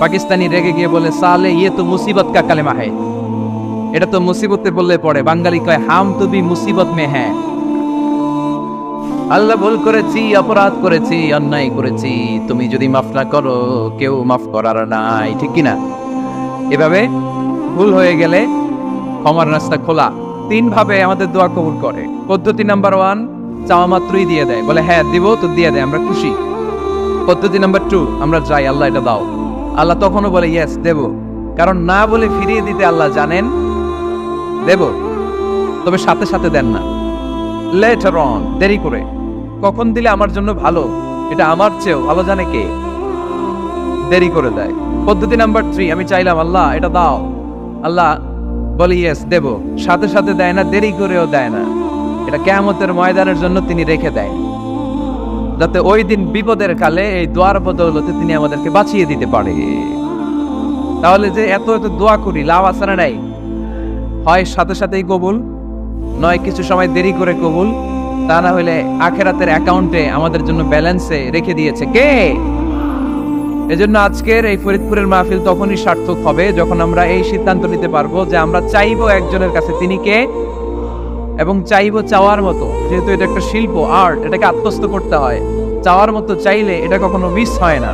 পাকিস্তানি রেগে গিয়ে বলে সালে ইয়ে তো মুসিবত কা কালেমা হ্যায়, এটা তো মুসিবতে বললে পড়ে। বাঙালি কয় হাম তো ভি মুসিবত মে হ্যায়। আল্লাহ ভুল করেছি, অপরাধ করেছি, অন্যায় করেছি, তুমি যদি মাফ না করো কেউ মাফ করার নাই, ঠিক কিনা? এভাবে ভুল হয়ে গেলে ক্ষমার রাস্তা খোলা। 3 ভাবে আমাদের দোয়া কবুল করে। পদ্ধতি নাম্বার 1, চাওয়া মাত্রই দিয়ে দেয়, বলে হ্যাঁ দিব তো দিয়ে দেয়, আমরা খুশি। পদ্ধতি নাম্বার 2, আমরা চাই আল্লাহ এটা দাও, আল্লাহ তখনও বলে ইয়েস দেব, কারণ না বলে ফিরিয়ে দিতে আল্লাহ জানেন দেব, তবে সাথে সাথে দেন না, লেটার অন, দেরি করে। কখন দিলে আমার জন্য ভালো, এটা আমার চেয়েও ভালো জানে কে, দেরি করে দেয়। পদ্ধতি নাম্বার 3, আমি চাইলাম আল্লাহ এটা দাও, আল্লাহ বলে ইয়েস দেব, সাথে সাথে দেয় না, দেরি করেও দেয় না। এটা কিয়ামতের ময়দানের জন্য তিনি রেখে দেয়, যাতে ওই দিন বিপদের কালে এই দোয়ার বদৌলতে তিনি আমাদেরকে বাঁচিয়ে দিতে পারে। তাহলে যে এত এত দোয়া করি, লাভ আছে না নাই? হয় সাথে সাথেই কবুল, নয় কিছু সময় দেরি করে কবুল, তা না হলে আখেরাতের অ্যাকাউন্টে আমাদের জন্য ব্যালেন্সে রেখে দিয়েছে কে? এজন্য আজকের এই ফরিদপুরের মাহফিল তখনই সার্থক হবে যখন আমরা এই সিদ্ধান্ত নিতে পারবো যে আমরা চাইবো একজনের কাছে, তিনি কে, এবং চাইবো চাওয়ার মতো। যেহেতু এটা একটা শিল্প, আর্ট, এটাকে আত্মস্থ করতে হয়। চাওয়ার মতো চাইলে এটা কখনো মিস হয় না।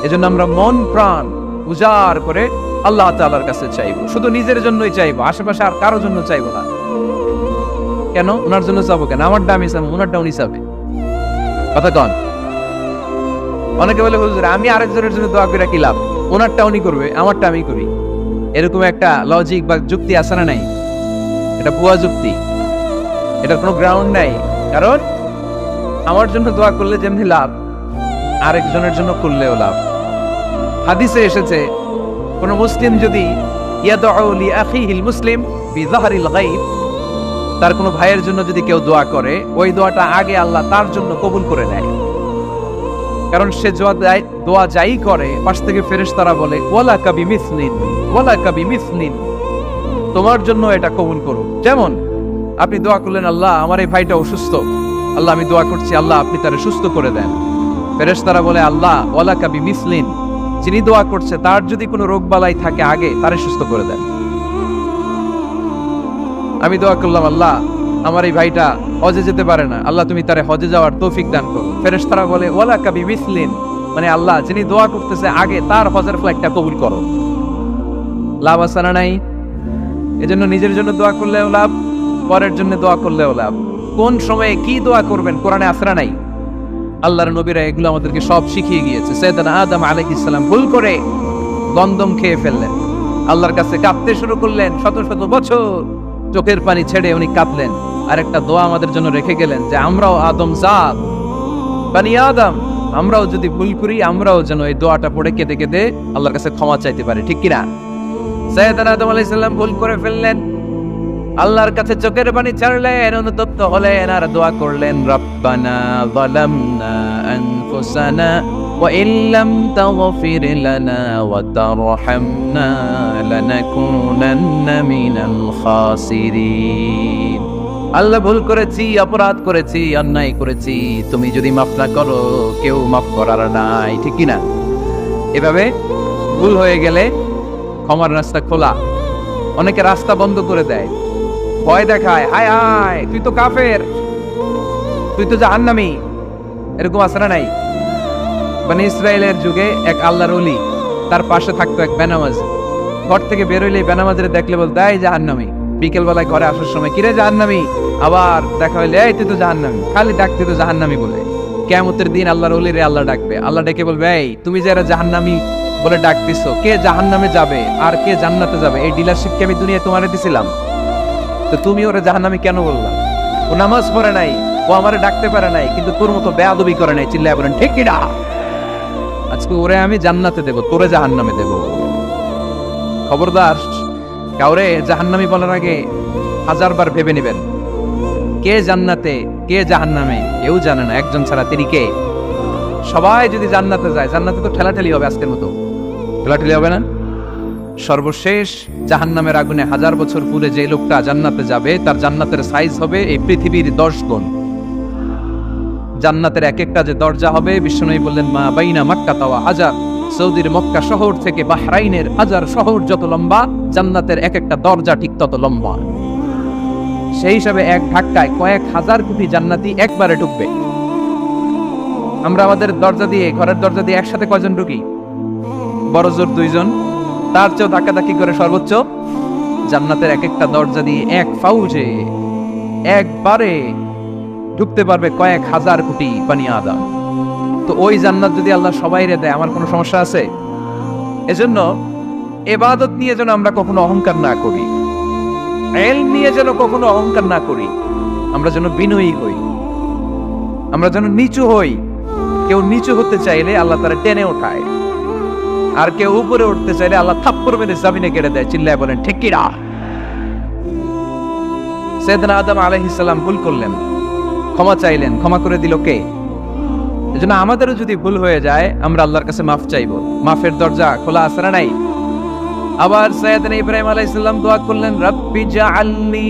এজন্য আমরা মন প্রাণ উজাড় করে আল্লাহ তাআলার কাছে চাইবো, শুধু নিজের জন্যই চাইবো, আশেপাশে আর কারোর জন্য চাইবো না। কেন ওনার জন্য চাবো কেন? আমার দাম হিসাবে ওনার ডাউন হিসাবে, কথা কন। অনেকে বলে হুজুর আমি আরেকজনের জন্য দোয়া করে কি লাভ, ওনারটা উনি করবে, আমারটা আমি করি। এরকম একটা লজিক বা যুক্তি আছে না নাই? এটা ভুয়া যুক্তি, এটার কোনো গ্রাউন্ড নাই। কারণ আমার জন্য দোয়া করলে যেমনি লাভ, আরেকজনের জন্য করলেও লাভ। হাদিসে এসেছে কোন মুসলিম যদি ইয়াদউ লি আখিহিল মুসলিম বিযাহরিল গায়ব, তার কোনো ভাইয়ের জন্য যদি কেউ দোয়া করে, ওই দোয়াটা আগে আল্লাহ তার জন্য কবুল করে নেয়। কারণ সে দোয়া যাই করে, পাশ থেকে ফেরেশতারা বলে ওয়ালাকা বিমিসলিন, ওয়ালাকা বিমিসলিন, তোমার জন্য এটা কবুল করো। যেমন আপনি দোয়া করলেন আল্লাহ আমার এই ভাইটা অসুস্থ, আল্লাহ আমি দোয়া করছি আল্লাহ আপনি তারে সুস্থ করে দেন। ফেরেশতারা বলে আল্লাহ ওয়ালাকা বিমিসলিন, যিনি দোয়া করছে তার যদি কোনো রোগ বালাই থাকে আগে তারে সুস্থ করে দেন। আমি দোয়া করলাম আল্লাহ আমার এই ভাইটা হজে যেতে পারে না, আল্লাহ তুমি তারে হজে যাওয়ার তৌফিক দান করো। ফেরেশতারা বলে ওয়ালাকা বিমিসলিন, মানে আল্লাহ যিনি দোয়া করতেছে আগে তার হজের ফ্লাইটটা কবুল করো। লাভ আছে না নাই? এজন্য নিজের জন্য দোয়া করলেও লাভ, পরের জন্য দোয়া করলেও লাভ। কোন সময়ে কি দোয়া করবেন কোরআনে আছে না নাই? আল্লাহর নবীরা এগুলো আমাদেরকে সব শিখিয়ে গিয়েছে। সাইয়েদনা আদম আলাইহিস সালাম ভুল করে গন্ধম খেয়ে ফেললেন, আল্লাহর কাছে কাঁদতে শুরু করলেন, শত শত বছর চোখের পানি ছেড়ে উনি কাঁদলেন। আর একটা দোয়া আমাদের জন্য রেখে গেলেন যে আমরাও আদম জাত, বানি আদম, আমরাও যদি ভুল করি আমরাও যেন এই দোয়াটা পড়ে কেঁদে কেঁদে আল্লাহর কাছে ক্ষমা চাইতে পারি, ঠিক কিনা? সাইয়েদনা আদম আলাইহিস সালাম ভুল করে ফেললেন, আল্লাহর কাছে চোখের পানি ছাড়লেন, অনুতপ্ত হলেন আর দোয়া করলেন রব্বানা যালামনা আনফুসানা ওয়া ইল্লাম তাগফির লানা ওয়া তারহামনা লানাকুনান্না মিনাল খাসিরিন। আল্লাহ ভুল করেছি, অপরাধ করেছি, অন্যায় করেছি, তুমি যদি মাফ না করো কেউ মাফ করার নাই, ঠিক কিনা? এভাবে ভুল হয়ে গেলে ক্ষমার রাস্তা খোলা। অনেকে রাস্তা বন্ধ করে দেয়, ভয় দেখায়, হায় হায় তুই তো কাফের, তুই তো জাহান্নামী, এরকম আছে না নাই? বনি ইসরায়েলের যুগে এক আল্লাহর ওলি, তার পাশে থাকতো এক বেনামাজ। ঘর থেকে বেরোইলে বেনামাজের দেখলে বলতো এই জাহান্নামী। বিকেল বেলায় ঘরে আসার সময় কিরে জাহান্নামী, আবার দেখা হইলে এই তুই তো জাহান্নামী, খালি ডাকতে তো জাহান্নামী বলে। কিয়ামতের দিন আল্লাহর ওলিরে আল্লাহ ডাকবে, আল্লাহ ডেকে বলবে এই তুমি যারা জাহান্নামী বলে ডাক দিছো, কে জাহান্নামে যাবে আর কে জান্নাতে যাবে এই ডিলারশিপ কি আমি দুনিয়ায় তোমারে দিছিলাম? তো তুমি ওরে জাহান্নামী কেন বললা? ও নামাজ পড়ে নাই, ও আমারে ডাকতে পারে নাই, কিন্তু তোর মতো বেয়াদবি করে নাই। চিল্লায় বলেন ঠিক কিনা? আজকে ওরে আমি জান্নাতে দেব, তোরে জাহান্নামে দেব। খবরদার, কাউরে জাহান্নামী বলার আগে 1000 বার ভেবে নেবেন। কে জান্নাতে কে জাহান্নামে কেউ জানে না, একজন ছাড়া, তিনি কে? সবাই যদি জান্নাতে যায়, জান্নাতে তো ঠেলাঠেলি হবে, আজকের মতো ঠেলাঠেলি হবে না? সর্বশেষ জাহান্নামের আগুনে 1000 বছর পুরে যে লোকটা জান্নাতে যাবে, তার জান্নাতের সাইজ হবে এই পৃথিবীর 10 গুণ। জান্নাতের এক একটা যে দরজা হবে, বিশ্বনবী বললেন মা বাইনা মাক্কা ওয়া হাজার, সৌদির মক্কা শহর থেকে বাহরাইনের হাজার শহর যত লম্বা, জান্নাতের এক একটা দরজা ঠিক তত লম্বা। সেই হিসাবে এক ধাক্কায় কয়েক হাজার কোটি জান্নাতি একবারে ঢুকবে। আমরা আমাদের দরজা দিয়ে, ঘরের দরজা দিয়ে একসাথে কয়জন ঢুকি? বড় জোর 2 জন, তার চেয়েও ধাক্কাধাক্কি করে সর্বোচ্চ জান্নাতের এক একটা দরজা দিয়ে এক ফাউজে একবারে ঢুকতে পারবে কয়েক হাজার কোটি বানি আদম। তো ওই জান্নাত যদি আল্লাহ সবাইরে দেয়, আমার কোনো সমস্যা আছে? এজন্য ইবাদত নিয়ে যেন আমরা কখনো অহংকার না করি, ইলম নিয়ে যেন কখনো অহংকার না করি। আমরা যেন বিনয়ী হই, আমরা যেন নিচু হই। কেউ নিচু হতে চাইলে আল্লাহ তারা টেনে ওঠায়, আর কেউ উপরে উঠতে চাইলে আল্লাহ থাপ্পড় মেরে জমিনে কেড়ে দেয়। চিল্লায় বলেন ঠিক কি না? সাইয়েদনা আদম আলাইহিস সালাম ভুল করলেন, ক্ষমা চাইলেন, ক্ষমা করে দিল কে? এজন্য আমাদেরও যদি ভুল হয়ে যায় আমরা আল্লাহর কাছে মাফ চাইবো। মাফের দরজা খোলা আছে না নাই? আবার সাইয়েদনা ইব্রাহিম আলাইহিস সালাম দোয়া করলেন, রাব্বি জাআলনি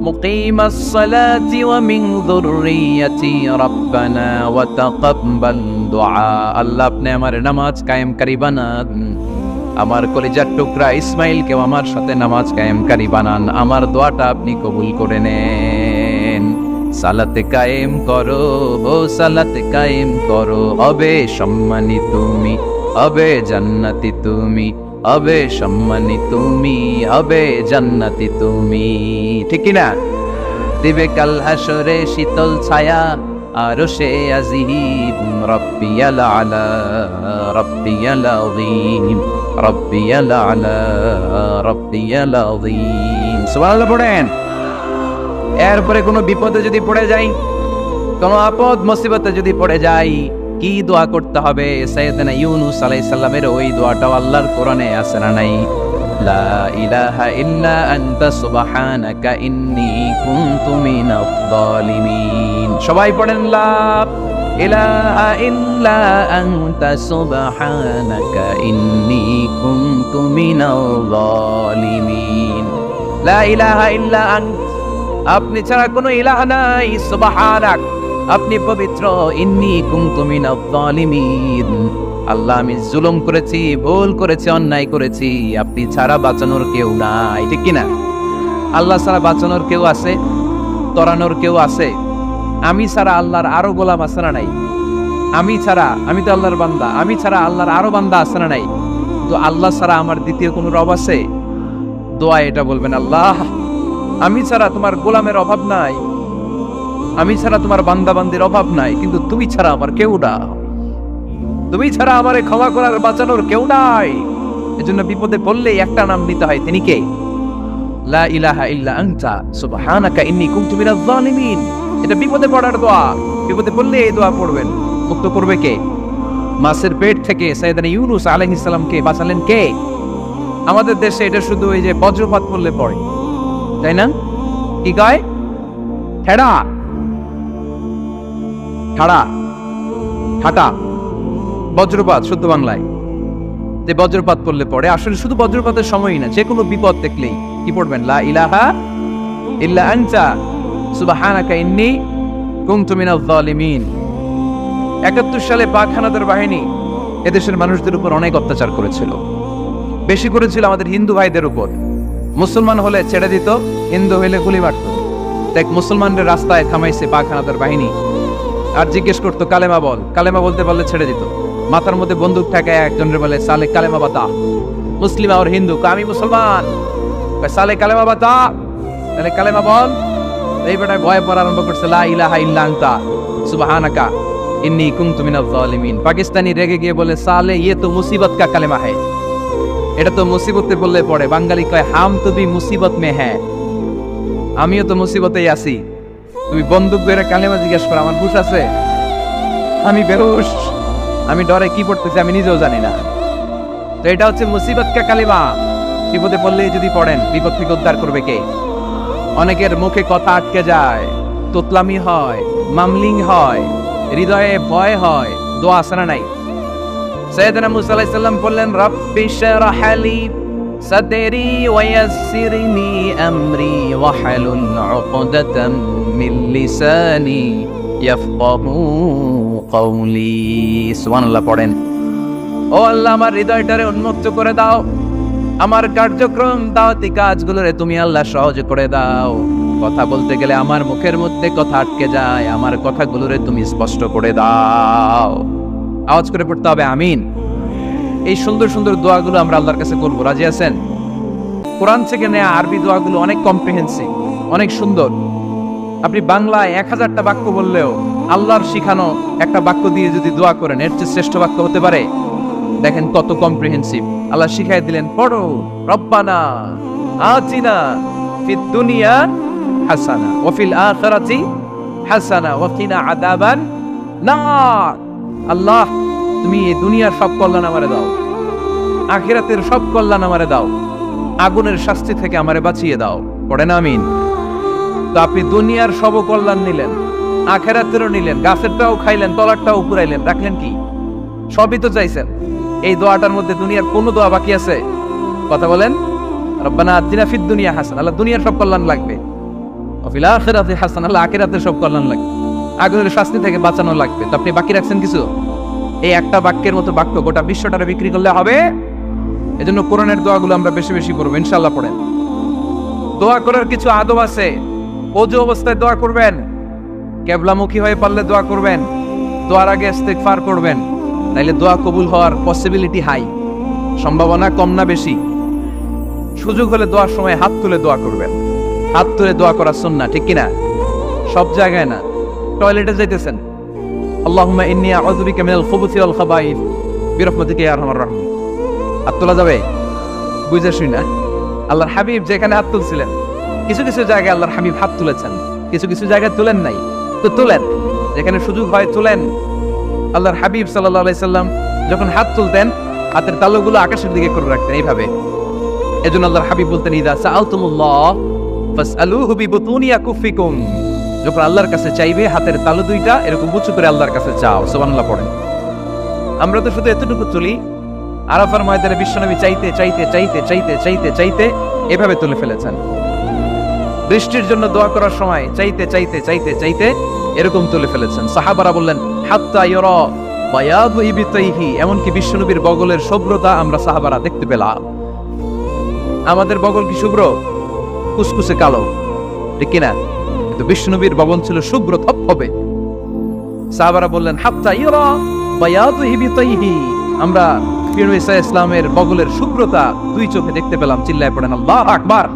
মুকিমাস সালাতি ওয়া মিন যুররিয়াতি রাব্বানা ওয়া তাকাব্বাল দুআ। আল্লাহ আপনি আমার নামাজ কায়েমকারী বানান, আমার কলিজার টুকরা ইসমাইলকেও আমার সাথে নামাজ কায়েমকারী বানান, আমার দোয়াটা আপনি কবুল করে নেন। সালাতে কায়েম করো, ও সালাতে কায়েম করো, হবে সম্মানী তুমি, হবে জান্নাতি তুমি, হবে সম্মানী তুমি, হবে জান্নাতি তুমি। ঠিক কি না? দিবে কাল হাসরে শীতল ছায়া আরশে আজিম, রব্বিয়াল আলা, রব্বিয়াল আযীম, রব্বিয়াল আলা, রব্বিয়াল আযীম। সুবহানাল্লাহ পড়েন। এরপরে কোনো বিপদে যদি পড়ে যাই, কোনো আপদ মুসিবতে যদি পড়ে যাই, কি দোয়া করতে হবে? সাইয়েদনা ইউনূস আলাইহিস সালামের ওই দোয়াটাও আল্লাহর কোরআনে আছে না নাই? লা ইলাহা ইল্লা আনতা সুবহানাকা ইন্নী কুনতু মিনাজ জালিমিন। সবাই পড়েন, লা ইলাহা ইল্লা আনতা সুবহানাকা ইন্নী কুনতু মিনাজ জালিমিন। লা ইলাহা ইল্লা আনতা, আপনি ছাড়া কোনো ইলাহ নাই, সুবহানাক, আপনি পবিত্র, ইন্নী কুনতু মিনাজ জালিমিন, আল্লাহ আমি জুলুম করেছি, ভুল করেছি, অন্যায় করেছি, আপনি ছাড়া বাঁচানোর কেউ নাই। ঠিক কি না? আল্লাহ ছাড়া বাঁচানোর কেউ আছে? তরানোর কেউ আছে? আমি ছাড়া আল্লাহর আরো গোলাম আছে না নাই? আমি ছাড়া, আমি তো আল্লাহর বান্দা, আমি ছাড়া আল্লাহর আরো বান্দা আছে না নাই? তো আল্লাহ ছাড়া আমার দ্বিতীয় কোনো রব আছে? দোয়া এটা বলবেন, আল্লাহ আমি ছাড়া তোমার গোলামের অভাব নাই, আমি ছাড়া তোমার বান্দা বান্দির অভাব নাই, কিন্তু তুমি ছাড়া আমার কেউ না, তুমি ছাড়া আমারে ক্ষমা করার বাঁচানোর কেউ নাই। এজন্য বিপদে পড়লে একটা নাম নিতে হয়, তিনি কে? লা ইলাহা ইল্লা আনতা সুবহানাকা ইন্নী কুনতু মিনাজ জালিমিন। এটা বিপদে পড়ার দোয়া। বিপদে পড়লে এই দোয়া পড়বেন। মুক্ত করবে কে? মাছের পেট থেকে সাইয়েদনা ইউনূস আলাইহিস সালামকে বাঁচালেন কে? আমাদের দেশে এটা শুধু ওই যে বজ্রপাত পড়লে পড়ে, তাই না? কি কয়? ঠেড়া, ঠাড়া, ঠাটা, বজ্রপাত শুদ্ধ বাংলায়। যে বজ্রপাত পড়লে পড়ে, আসলে শুধু বজ্রপাতের সময়ই না, যে কোনো বিপদ দেখলেই কি পড়বেন? লা ইলাহা ইল্লা আনতা সুবহানাকা ইন্নী কুনতু মিনাজ জালিমিন। ৭১ সালে পাক হানাদার বাহিনী এদেশের মানুষদের উপর অনেক অত্যাচার করেছিল। বেশি করেছিল আমাদের হিন্দু ভাইদের উপর। মুসলমান হলে ছেড়ে দিত, হিন্দু হইলে গুলি মারত। দেখ, মুসলমানদের রাস্তায় থামাইছে পাক হানাদার বাহিনী, আর জিজ্ঞেস করতো কালেমা বল, কালেমা বলতে পারলে ছেড়ে দিত। মাথার মধ্যে বন্দুক ঠেকায় একজনের বলে, সালে কালেমা বাতা, মুসলিম আর হিন্দু, আমি মুসলমান, সালে কালেমা বাতা, তাহলে কালেমা বল। এই বেটায় ভয় পড়া আরম্ভ করছে, লা ইলাহা ইল্লা আনতা সুবহানাকা ইন্নী কুনতু মিনাজ জালিমিন। পাকিস্তানি রেগে গিয়ে বলে, সালে ইয়ে তো মুসিবত কা কালেমা হ্যায়, এটা তো মুসিবতে বললে পড়ে। বাঙালি কয়, হাম তো ভি মুসিবত মে হ্যাঁ, আমিও তো মুসিবতেই আছি। তুমি বন্দুক ধরে কালেমা জিজ্ঞেস করো, আমার হুশ আছে? আমি বেহুশ, আমি ডরে কি পড়তেছি আমি নিজেও জানি না। তো এটা হচ্ছে মুসিবত কা কালেমা। বিপদে পড়লেই যদি পড়েন, বিপদ থেকে উদ্ধার করবে কে? অনেকের মুখে কথা আটকে যায়, তোতলামি হয়, মামলিং হয়, হৃদয়ে ভয় হয়, দোয়া আছে না নাই? সাইয়েদনা মুসা আলাইহিস সালাম বললেন, রাব্বি শরহ লি সাদরি ওয়া ইয়াসসিরনি আমরি ওয়াহলুল উকদাতাম মিন লিসানি ইয়াফকাহু কওলি। সুবহানাল্লাহ পড়েন। ও আল্লাহ আমার হৃদয়টারে উন্মুক্ত করে দাও, আমার কার্যক্রম দাওয়াতি কাজগুলোরে তুমি আল্লাহ সহজ করে দাও। কথা বলতে গেলে আমার মুখের মধ্যে কথা আটকে যায়, আমার কথাগুলোরে তুমি স্পষ্ট করে দাও। আওয়াজ করে পড়তে হবে আমিন। এই সুন্দর সুন্দর দোয়াগুলো আমরা আল্লাহর কাছে করবো, রাজি আছেন? কোরআন থেকে নেয়া আরবি দোয়াগুলো অনেক কম্প্রিহেন্সিভ, অনেক সুন্দর। আপনি বাংলায় 1000টা বাক্য বললেও আল্লাহর শিখানো একটা বাক্য দিয়ে যদি দোয়া করেন, এর চেয়ে শ্রেষ্ঠ বাক্য হতে পারে? দেখেন কত কম্প্রিহেন্সিভ। আল্লাহ শিখাই দিলেন, পড়ো রব্বানা আতিনা ফিদ দুনিয়া হাসানা ওয়া ফিল আখিরাতি হাসানা ওয়া কিনা আযাবান নার। আল্লাহ তুমি এই দুনিয়ার সব কল্যাণ আমারে দাও, আখিরাতের সব কল্যাণ আমারে দাও, আগুনের শাস্তি থেকে আমারে বাঁচিয়ে দাও। পড়েন আমিন। তো আপনি দুনিয়ার সব কল্যাণ নিলেন, আখিরাতেরও নিলেন, গাছেরটাও খাইলেন, তলারটাও পুরাইলেন, রাখলেন কি? সবই তো চাইছেন। এই দোয়াটার মধ্যে দুনিয়ার কোন দোয়া বাকি আছে? কথা বলেন। রব্বানা আতিনা ফিদ দুনিয়া হাসানা, আল্লাহ দুনিয়ার সব কল্যাণ লাগবে। ওয়া ফিল আখিরাতি হাসানা, আল্লাহ আখিরাতের সব কল্যাণ লাগবে, আগুনের শাস্তি থেকে বাঁচানো লাগবে। তো আপনি বাকি রাখছেন কিছু? এই একটা বাক্যের মতো বাক্য গোটা বিশ্বটারে বিক্রি করলে হবে। এজন্য কোরআনের দোয়াগুলো আমরা বেশি বেশি পড়বো, ইনশাআল্লাহ। পড়েন। দোয়া করার কিছু আদব আছে। ওযু অবস্থায় দোয়া করবেন, কিবলামুখী হয়ে পারলে দোয়া করবেন, দোয়ার আগে ইস্তিগফার করবেন, তাইলে দোয়া কবুল হওয়ার পসিবিলিটি হাই, সম্ভাবনা কম না বেশি? সুযোগ হলে দোয়ার সময় হাত তুলে দোয়া করবেন। হাত তুলে দোয়া করা সুন্নাহ, ঠিক কিনা? সব জায়গায় না। টয়লেটে যাইতেছেন, আল্লাহুম্মা ইন্নী আউযু বিকা মিনাল খুবুসি ওয়াল খাবাইস বিরহমাতিকা ইয়া আরহামার রাহিমিন। হাত তোলা যাবে? বুঝে শুই না। আল্লাহর হাবিব যেখানে হাত তুলছিলেন, কিছু কিছু জায়গায় আল্লাহর হাবিব হাত তুলেছেন, কিছু কিছু জায়গায় তুলেন নাই। তো তুলেন, যেখানে সুযোগ হয় তুলেন। আল্লাহর হাবিব সাল্লাল্লাহু আলাইহি সাল্লাম যখন হাত তুলতেন, হাতের তালুগুলো আকাশের দিকে করে রাখতেন এইভাবে। এজন্য আল্লাহর হাবিব বলতেন, ইযা সাআলতুমুল্লাহ ফাসআলুহু বিবুতুনি আকুফিকুম। যখন আল্লাহর কাছে চাইবে, হাতের তালু দুইটা এরকম উঁচু করে আল্লাহর কাছে চাও। সুবহানাল্লাহ পড়েন। আমরা তো শুধু এতটুকু তুলি। আরাফার ময়দানে বিশ্বনবী চাইতে চাইতে চাইতে চাইতে চাইতে চাইতে এভাবে তুলে ফেলেছেন। বৃষ্টির জন্য দোয়া করার সময় চাইতে চাইতে চাইতে চাইতে এরকম তুলে ফেলেছেন। সাহাবারা বললেন, হাত্তা ইয়ারা বায়াদু ইবতাইহি, এমনকি বিশ্বনবীর বগলের শুভ্রতা আমরা সাহাবারা দেখতে পেলাম। আমাদের বগল কি শুভ্র? কুসকুসে কালো, ঠিক কিনা? কিন্তু বিশ্বনবীর বগল ছিল শুভ্র থপথপে। সাহাবারা বললেন, হাত্তা ইয়ারা বায়াদু ইবতাইহি, আমরা প্রিয় নবী সাল্লাল্লাহু আলাইহি ওয়াসাল্লামের বগলের শুভ্রতা দুই চোখে দেখতে পেলাম। চিল্লায় পড়েন আল্লাহু আকবার।